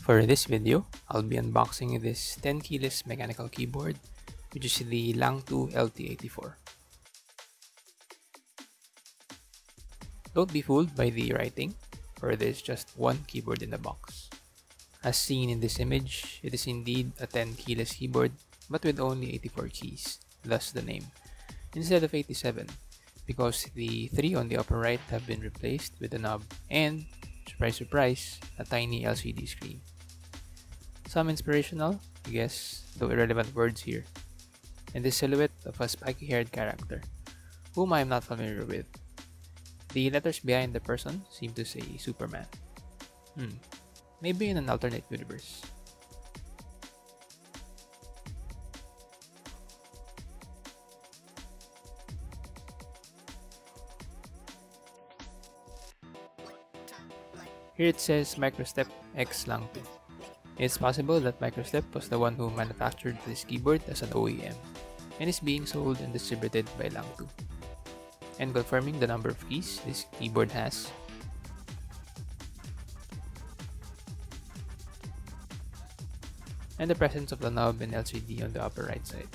For this video, I'll be unboxing this 10 keyless mechanical keyboard, which is the Langtu LT84. Don't be fooled by the writing, for there's just one keyboard in the box. As seen in this image, it is indeed a 10 keyless keyboard, but with only 84 keys, thus the name, instead of 87, because the 3 on the upper right have been replaced with a knob and, surprise surprise, a tiny LCD screen. Some inspirational, I guess, though irrelevant words here, and the silhouette of a spiky-haired character, whom I am not familiar with. The letters behind the person seem to say Superman. Maybe in an alternate universe. Here it says Microstep X Langtu. It's possible that Microstep was the one who manufactured this keyboard as an OEM and is being sold and distributed by Langtu. And confirming the number of keys this keyboard has, and the presence of the knob and LCD on the upper right side.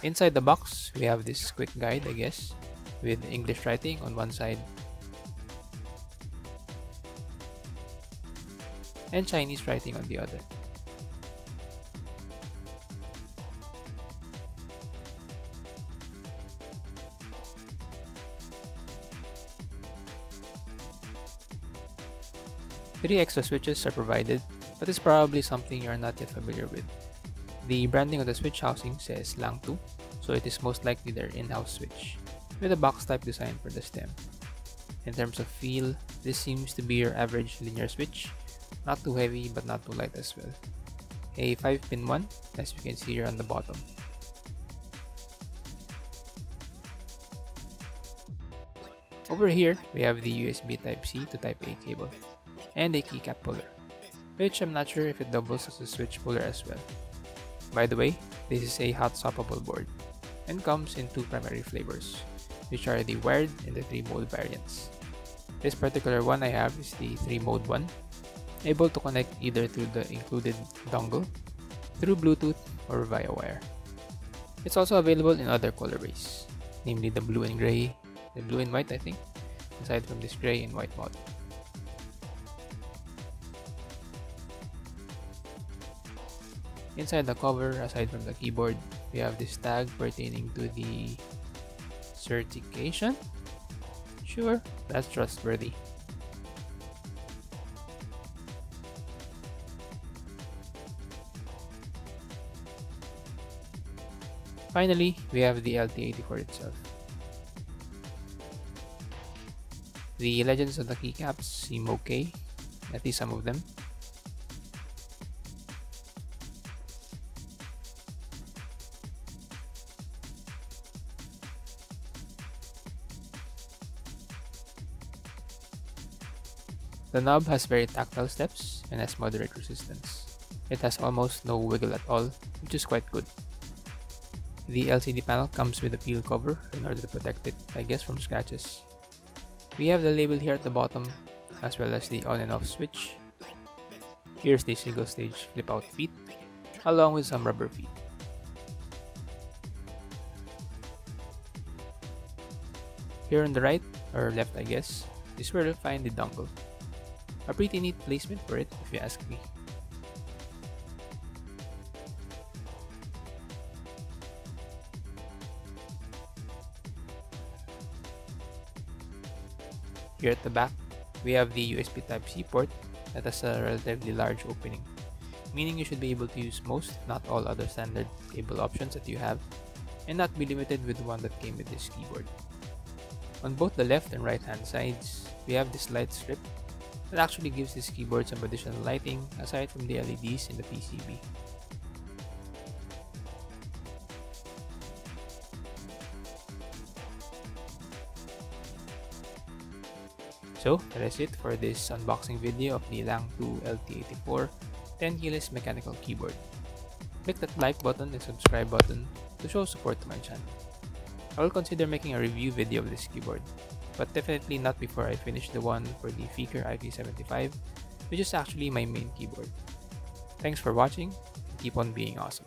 Inside the box, we have this quick guide, I guess, with English writing on one side and Chinese writing on the other. Three extra switches are provided, but it's probably something you're not yet familiar with. The branding of the switch housing says Langtu, so it is most likely their in-house switch, with a box-type design for the stem. In terms of feel, this seems to be your average linear switch, not too heavy but not too light as well. A 5-pin one, as you can see here on the bottom. Over here, we have the USB Type-C to Type-A cable, and a keycap puller, which I'm not sure if it doubles as a switch puller as well. By the way, this is a hot-swappable board, and comes in two primary flavors, which are the wired and the 3-mode variants. This particular one I have is the 3-mode one, able to connect either through the included dongle, through Bluetooth, or via wire. It's also available in other colorways, namely the blue and gray, the blue and white I think, aside from this gray and white model. Inside the cover, aside from the keyboard, we have this tag pertaining to the certification. Sure, that's trustworthy. Finally, we have the LT84 itself. The legends of the keycaps seem okay, at least some of them. The knob has very tactile steps and has moderate resistance. It has almost no wiggle at all, which is quite good. The LCD panel comes with a peel cover in order to protect it, I guess, from scratches. We have the label here at the bottom, as well as the on and off switch. Here's the single stage flip out feet, along with some rubber feet. Here on the right, or left I guess, is where you'll find the dongle. A pretty neat placement for it, if you ask me. Here at the back, we have the USB Type-C port that has a relatively large opening, meaning you should be able to use most, if not all, other standard cable options that you have, and not be limited with the one that came with this keyboard. On both the left and right hand sides, we have this light strip that actually gives this keyboard some additional lighting aside from the LEDs in the PCB. So that is it for this unboxing video of the Langtu LT84 10 keyless mechanical keyboard. Click that like button and subscribe button to show support to my channel. I will consider making a review video of this keyboard, but definitely not before I finish the one for the Feker IV75, which is actually my main keyboard. Thanks for watching, and keep on being awesome.